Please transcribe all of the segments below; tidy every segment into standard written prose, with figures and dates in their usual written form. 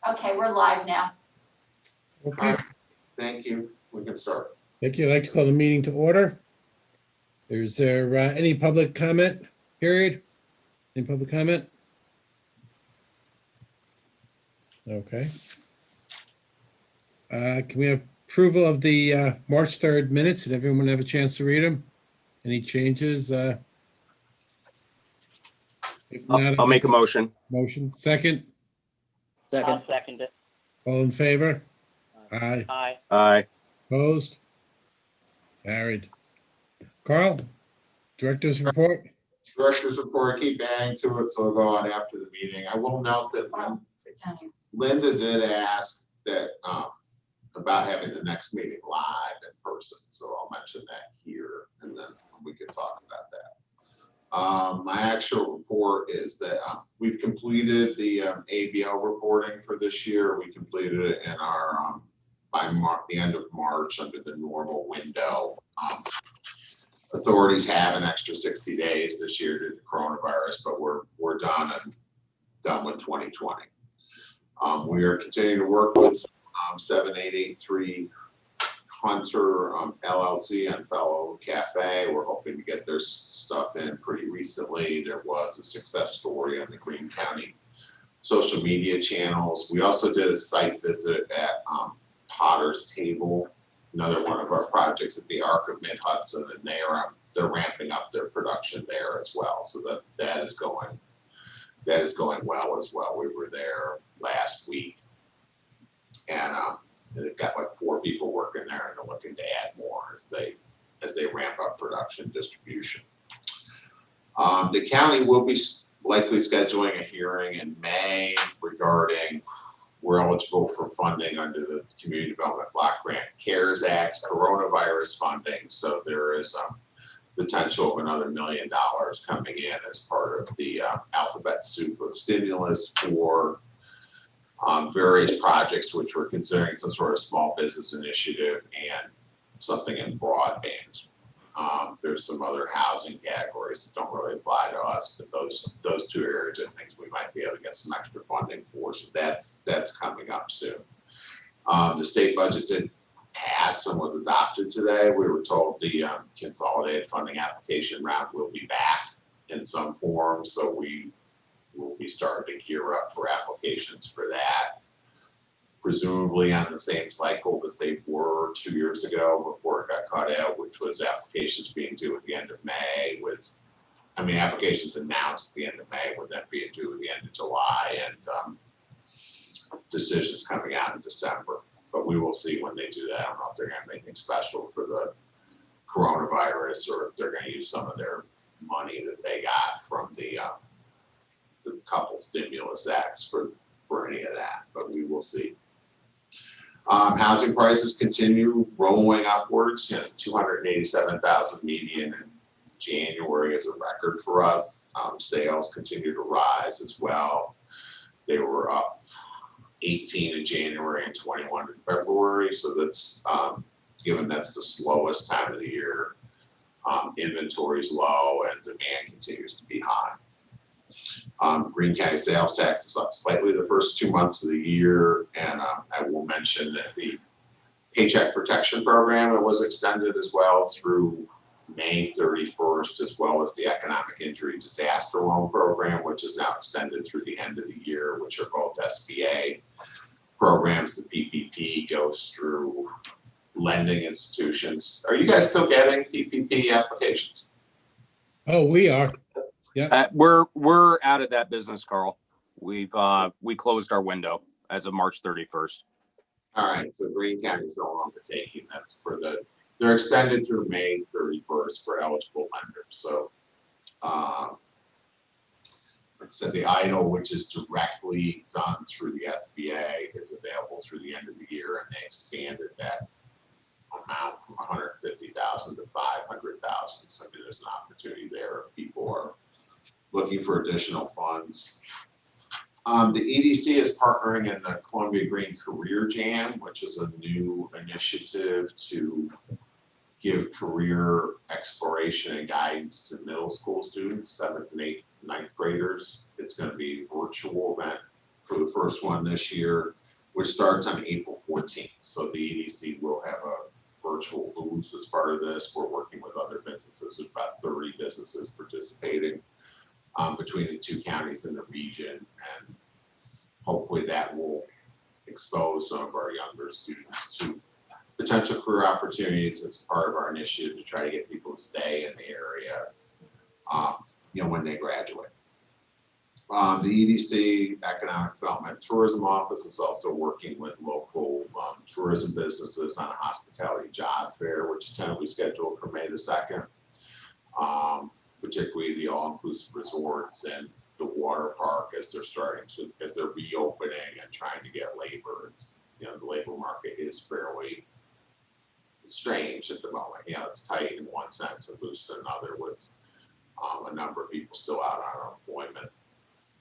Okay, we're live now. Okay, Thank you. We can start. thank you. I'd like to call the meeting to order. Is there any public comment period? Any public comment? Okay. Can we have approval of the March 3rd minutes? Did everyone have a chance to read them? Any changes? If not, I'll make a motion. motion. Second, I'll second it. all in favor? Aye. Aye. Aye. Opposed? Carried. Carl, director's report? Director's report, keep adding to it, so we'll go on after the meeting. I will note that Linda did ask that, about having the next meeting live in person, so I'll mention that here, and then we can talk about that. My actual report is that we've completed the ABL reporting for this year. We completed it in our by the end of March under the normal window. Authorities have an extra 60 days this year due to the coronavirus, but we're done and done with 2020. We are continuing to work with 7883 Hunter LLC and Fellow Cafe. We're hoping to get their stuff in pretty recently. There was a success story on the Greene County social media channels. We also did a site visit at Potter's Table, another one of our projects at the Arc of Mid-Hudson, and they're ramping up their production there as well. So that is going well as well. We were there last week, and they've got like 4 people working there, and they're looking to add more as they ramp up production distribution. The county will be likely scheduling a hearing in May regarding we're eligible for funding under the Community Development Block Grant CARES Act coronavirus funding. So there is potential of another $1 million coming in as part of the alphabet soup of stimulus for various projects, which we're considering some sort of small business initiative and something in broadband. There's some other housing categories that don't really apply to us, but those 2 areas are things we might be able to get some extra funding for. So that's coming up soon. The state budget did pass and was adopted today. We were told the consolidated funding application round will be back in some form. So we will be starting to gear up for applications for that. Presumably on the same cycle that they were 2 years ago before it got cut out, which was applications being due at the end of May applications announced at the end of May with them being due at the end of July and decisions coming out in December. But we will see when they do that. I don't know if they're going to have anything special for the coronavirus or if they're going to use some of their money that they got from the couple stimulus acts for any of that, but we will see. Housing prices continue rolling upwards. 287,000 median in January is a record for us. Sales continue to rise as well. They were up 18 in January and 21 in February. So that's given that's the slowest time of the year. Inventory is low and demand continues to be high. Greene County sales tax is up slightly the first 2 months of the year, and I will mention that the Paycheck Protection Program was extended as well through May 31st, as well as the Economic Injury Disaster Loan Program, which is now extended through the end of the year, which are both SBA programs. The PPP goes through lending institutions. Are you guys still getting PPP applications? Oh, we are. Yeah. We're out of that business, Carl. We closed our window as of March 31st. All right, so Greene County is no longer taking them they're extended through May 31st for eligible lenders. So, like I said, the EIDL, which is directly done through the SBA, is available through the end of the year, and they expanded that amount from 150,000 to 500,000. So maybe there's an opportunity there if people are looking for additional funds. The EDC is partnering in the Columbia Greene Career Jam, which is a new initiative to give career exploration and guidance to middle school students, 7th and 8th ninth graders. It's gonna be a virtual event for the first one this year, which starts on April 14th. So the EDC will have a virtual booth as part of this. We're working with other businesses. There's about 30 businesses participating between the two counties in the region. And hopefully that will expose some of our younger students to potential career opportunities as part of our initiative to try to get people to stay in the area, when they graduate. The EDC Economic Development Tourism Office is also working with local tourism businesses on a hospitality job fair, which is tentatively scheduled for May the 2nd. Particularly the all-inclusive resorts and the water park as they're reopening and trying to get labor. The labor market is fairly strange at the moment. It's tight in one sense and loose in another, with a number of people still out on unemployment.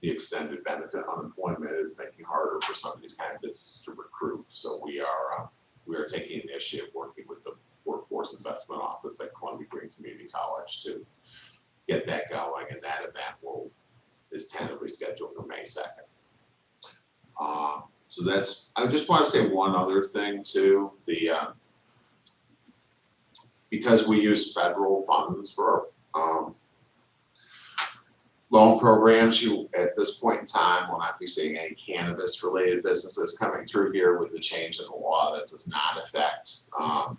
The extended benefit unemployment is making harder for some of these kind of businesses to recruit. So we are taking initiative working with the Workforce Investment Office at Columbia Greene Community College to get that going, and that event is tentatively scheduled for May 2nd. So I just want to say one other thing too. Because we use federal funds for loan programs, at this point in time will not be seeing any cannabis related businesses coming through here with the change in the law. That does not affect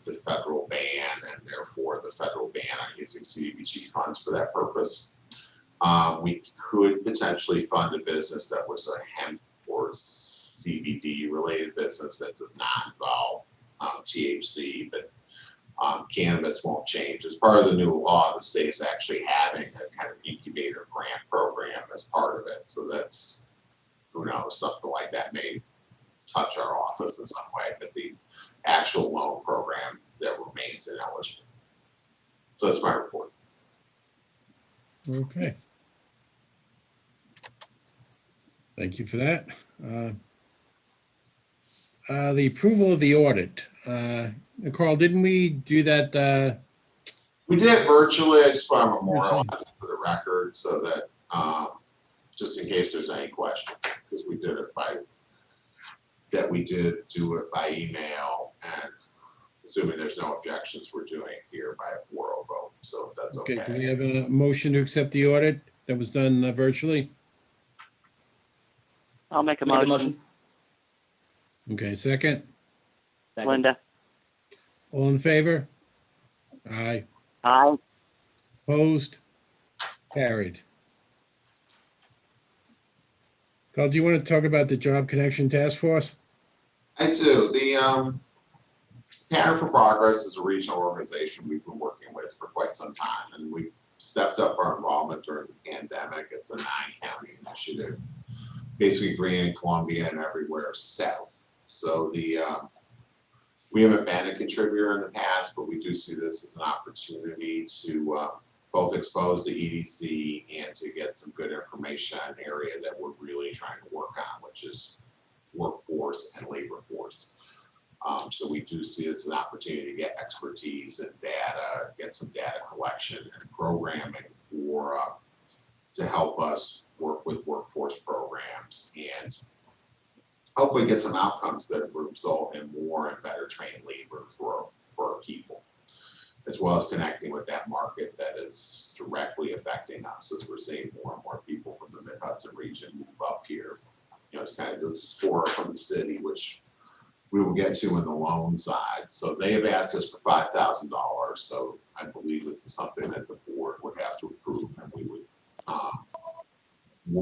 the federal ban, and therefore the federal ban on using CDBG funds for that purpose. We could potentially fund a business that was a hemp or CBD related business that does not involve THC, but cannabis won't change. As part of the new law, the state is actually having a kind of incubator grant program as part of it. So that's, who knows, something like that may touch our office in some way, but the actual loan program that remains ineligible. So that's my report. Okay. Thank you for that. The approval of the audit. Carl, didn't we do that? We did it virtually. I just want to memorialize it for the record so that just in case there's any question, because we did do it by email, and assuming there's no objections, we're doing it here by a 4-0 vote. So if that's okay. Can we have a motion to accept the audit that was done virtually? I'll make a Make a motion. Okay, second. Second. Linda. All in favor? Aye. Aye. Opposed? Carried. Carl, do you want to talk about the Job Connection Task Force? I do. The Pattern for Progress is a regional organization we've been working with for quite some time, and we stepped up our involvement during the pandemic. It's a 9-county initiative, basically Greene and Columbia and everywhere south. So we haven't been a contributor in the past, but we do see this as an opportunity to both expose the EDC and to get some good information on an area that we're really trying to work on, which is workforce and labor force. So we do see this as an opportunity to get expertise and data, get some data collection and programming to help us work with workforce programs and hopefully get some outcomes that result in more and better trained labor for our people, as well as connecting with that market that is directly affecting us as we're seeing more and more people from the Mid-Hudson region move up here. It's kind of the spore from the city, which we will get to in the loan side. So they have asked us for $5,000. So I believe this is something that the board would have to approve, and we would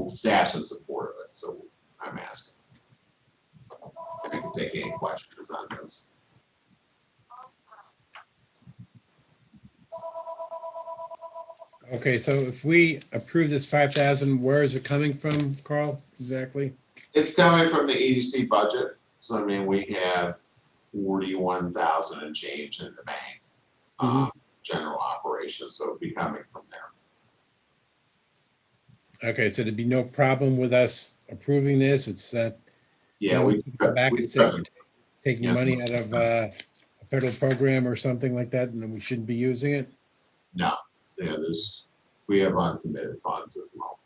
staff's in support of it. So I'm asking. I can take any questions on this. Okay, so if we approve this 5,000, where is it coming from, Carl, exactly? It's coming from the EDC budget. So I mean, we have 41,000 and change in the bank, general operations. So it'll be coming from there. Okay, so there'd be no problem with us approving this. It's that. Yeah, we come back and say we're taking money out of a federal program or something like that, and then we shouldn't be using it. No, yeah, we have uncommitted funds at the moment.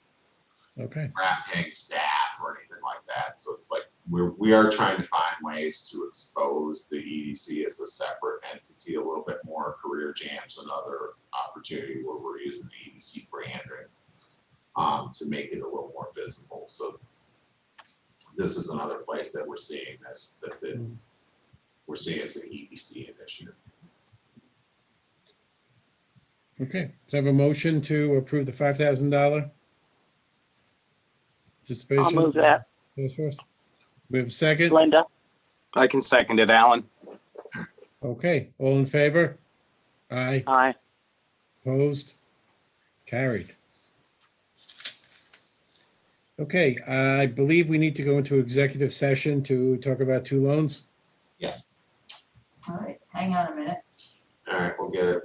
Okay, we're not paying staff or anything like that. So it's like, we are trying to find ways to expose the EDC as a separate entity, a little bit more. Career Jams, another opportunity where we're using the EDC branding to make it a little more visible. So this is another place that we're seeing this, that we're seeing as an EDC initiative. okay. So I have a motion to approve the $5,000 participation. I'll move that. Task force. We have a second? Linda? I can second it, Alan. Okay, all in favor? Aye. Aye. Opposed? Carried. Okay, I believe we need to go into executive session to talk about two loans. Yes. All right, hang on a minute. All right, we'll get it.